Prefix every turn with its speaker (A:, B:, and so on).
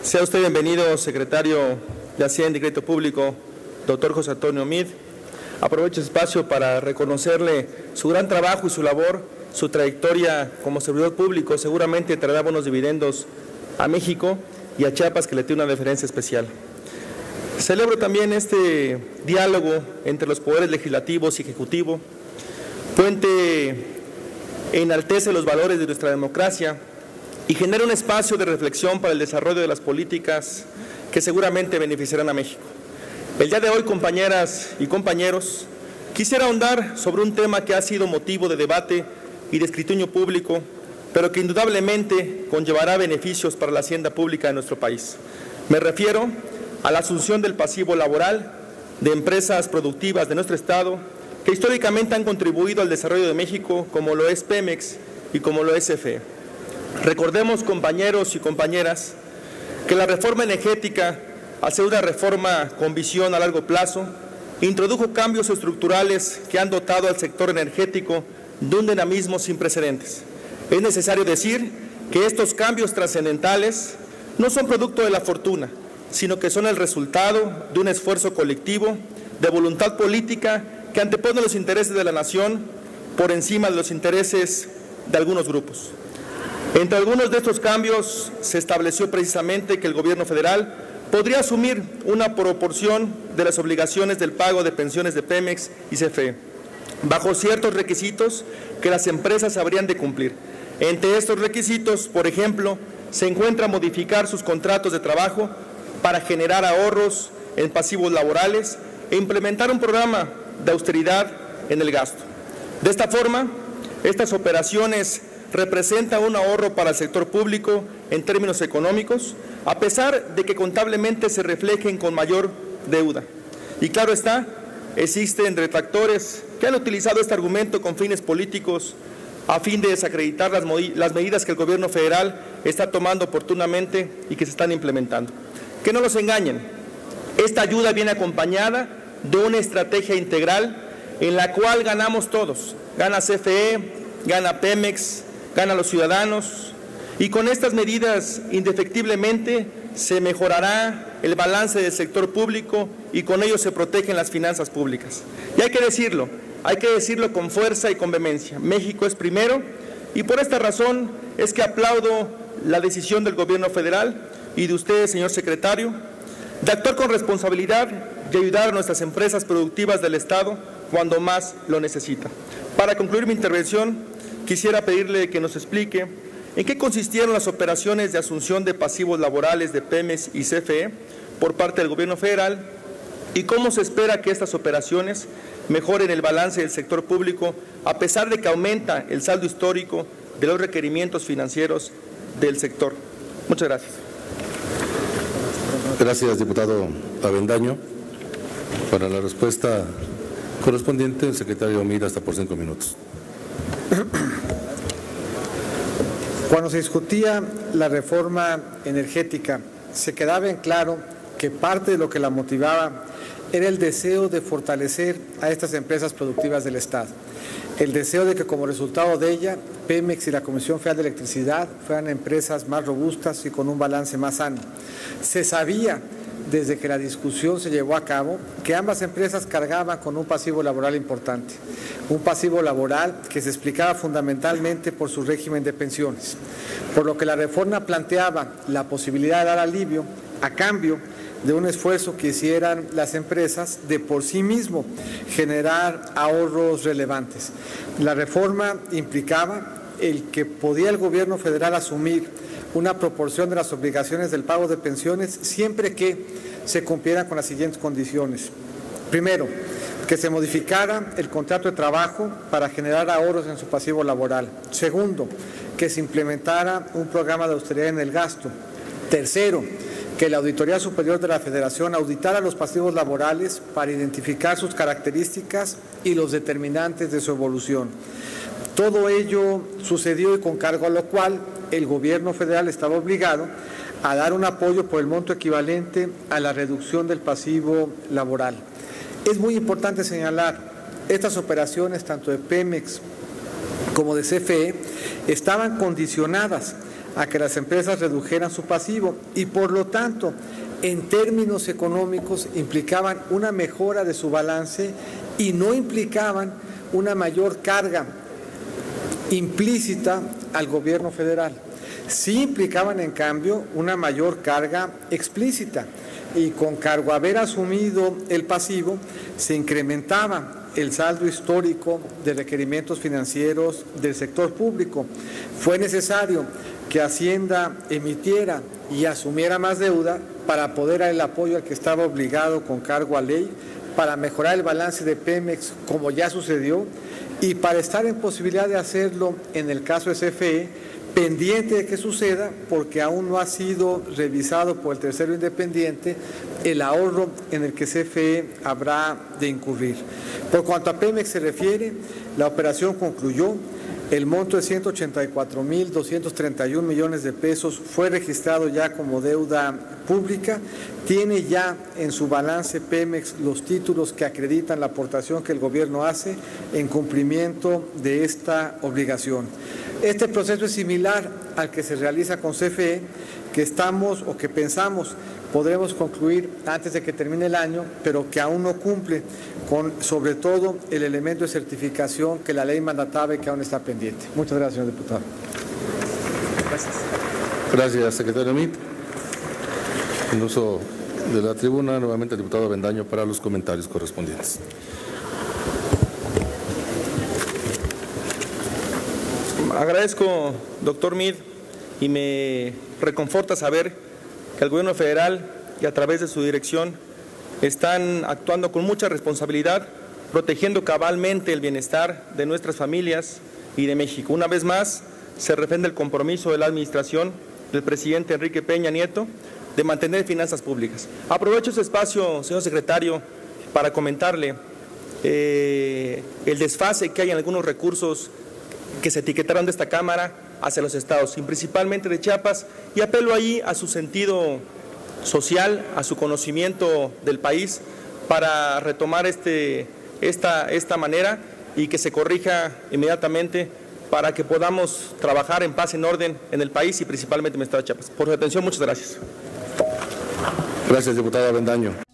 A: Sea usted bienvenido, secretario de Hacienda y Crédito Público, doctor José Antonio Meade. Aprovecho este espacio para reconocerle su gran trabajo y su labor, su trayectoria como servidor público. Seguramente traerá buenos dividendos a México y a Chiapas, que le tiene una deferencia especial. Celebro también este diálogo entre los poderes legislativos y ejecutivo, puente enaltece los valores de nuestra democracia y genera un espacio de reflexión para el desarrollo de las políticas que seguramente beneficiarán a México. El día de hoy, compañeras y compañeros, quisiera ahondar sobre un tema que ha sido motivo de debate y de escrutinio público, pero que indudablemente conllevará beneficios para la hacienda pública de nuestro país. Me refiero a la asunción del pasivo laboral de empresas productivas de nuestro Estado que históricamente han contribuido al desarrollo de México, como lo es Pemex y como lo es CFE. Recordemos, compañeros y compañeras, que la reforma energética, al ser una reforma con visión a largo plazo, introdujo cambios estructurales que han dotado al sector energético de un dinamismo sin precedentes. Es necesario decir que estos cambios trascendentales no son producto de la fortuna, sino que son el resultado de un esfuerzo colectivo, de voluntad política que antepone los intereses de la nación por encima de los intereses de algunos grupos. Entre algunos de estos cambios se estableció precisamente que el gobierno federal podría asumir una proporción de las obligaciones del pago de pensiones de Pemex y CFE, bajo ciertos requisitos que las empresas habrían de cumplir. Entre estos requisitos, por ejemplo, se encuentra modificar sus contratos de trabajo para generar ahorros en pasivos laborales e implementar un programa de austeridad en el gasto. De esta forma, estas operaciones representan un ahorro para el sector público en términos económicos, a pesar de que contablemente se reflejen con mayor deuda. Y claro está, existen detractores que han utilizado este argumento con fines políticos a fin de desacreditar las medidas que el gobierno federal está tomando oportunamente y que se están implementando. Que no los engañen, esta ayuda viene acompañada de una estrategia integral en la cual ganamos todos. Gana CFE, gana Pemex, gana los ciudadanos, y con estas medidas indefectiblemente se mejorará el balance del sector público y con ello se protegen las finanzas públicas. Y hay que decirlo con fuerza y con vehemencia. México es primero, y por esta razón es que aplaudo la decisión del gobierno federal y de usted, señor secretario, de actuar con responsabilidad y ayudar a nuestras empresas productivas del Estado cuando más lo necesitan. Para concluir mi intervención, quisiera pedirle que nos explique en qué consistieron las operaciones de asunción de pasivos laborales de Pemex y CFE por parte del gobierno federal y cómo se espera que estas operaciones mejoren el balance del sector público a pesar de que aumenta el saldo histórico de los requerimientos financieros del sector. Muchas gracias.
B: Gracias, diputado Avendaño. Para la respuesta correspondiente, el secretario Meade, hasta por 5 minutos.
C: Cuando se discutía la reforma energética, se quedaba en claro que parte de lo que la motivaba era el deseo de fortalecer a estas empresas productivas del Estado, el deseo de que como resultado de ella, Pemex y la Comisión Federal de Electricidad fueran empresas más robustas y con un balance más sano. Se sabía desde que la discusión se llevó a cabo que ambas empresas cargaban con un pasivo laboral importante, un pasivo laboral que se explicaba fundamentalmente por su régimen de pensiones, por lo que la reforma planteaba la posibilidad de dar alivio a cambio de un esfuerzo que hicieran las empresas de por sí mismo generar ahorros relevantes. La reforma implicaba el que podía el gobierno federal asumir una proporción de las obligaciones del pago de pensiones siempre que se cumplieran con las siguientes condiciones. Primero, que se modificara el contrato de trabajo para generar ahorros en su pasivo laboral. Segundo, que se implementara un programa de austeridad en el gasto. Tercero, que la Auditoría Superior de la Federación auditara los pasivos laborales para identificar sus características y los determinantes de su evolución. Todo ello sucedió y con cargo a lo cual el gobierno federal estaba obligado a dar un apoyo por el monto equivalente a la reducción del pasivo laboral. Es muy importante señalar, estas operaciones, tanto de Pemex como de CFE, estaban condicionadas a que las empresas redujeran su pasivo y por lo tanto, en términos económicos, implicaban una mejora de su balance y no implicaban una mayor carga implícita al gobierno federal. Sí implicaban, en cambio, una mayor carga explícita y con cargo a haber asumido el pasivo, se incrementaba el saldo histórico de requerimientos financieros del sector público. Fue necesario que Hacienda emitiera y asumiera más deuda para poder dar el apoyo al que estaba obligado con cargo a ley, para mejorar el balance de Pemex, como ya sucedió, y para estar en posibilidad de hacerlo en el caso de CFE, pendiente de que suceda, porque aún no ha sido revisado por el tercero independiente el ahorro en el que CFE habrá de incurrir. Por cuanto a Pemex se refiere, la operación concluyó. El monto de 184.231 millones de pesos fue registrado ya como deuda pública. Tiene ya en su balance Pemex los títulos que acreditan la aportación que el gobierno hace en cumplimiento de esta obligación. Este proceso es similar al que se realiza con CFE, que estamos o que pensamos podremos concluir antes de que termine el año, pero que aún no cumple con, sobre todo, el elemento de certificación que la ley mandataba y que aún está pendiente. Muchas gracias, señor diputado.
A: Gracias.
B: Gracias, secretario Meade. En uso de la tribuna, nuevamente el diputado Avendaño para los comentarios correspondientes.
A: Agradezco, doctor Meade, y me reconforta saber que el gobierno federal y a través de su dirección están actuando con mucha responsabilidad, protegiendo cabalmente el bienestar de nuestras familias y de México. Una vez más, se refrenda el compromiso de la administración del presidente Enrique Peña Nieto de mantener finanzas públicas. Aprovecho este espacio, señor secretario, para comentarle el desfase que hay en algunos recursos que se etiquetaron de esta Cámara hacia los estados, y principalmente de Chiapas, y apelo ahí a su sentido social, a su conocimiento del país, para retomar esta manera y que se corrija inmediatamente para que podamos trabajar en paz, en orden en el país y principalmente en el estado de Chiapas. Por su atención, muchas gracias.
B: Gracias, diputado Avendaño.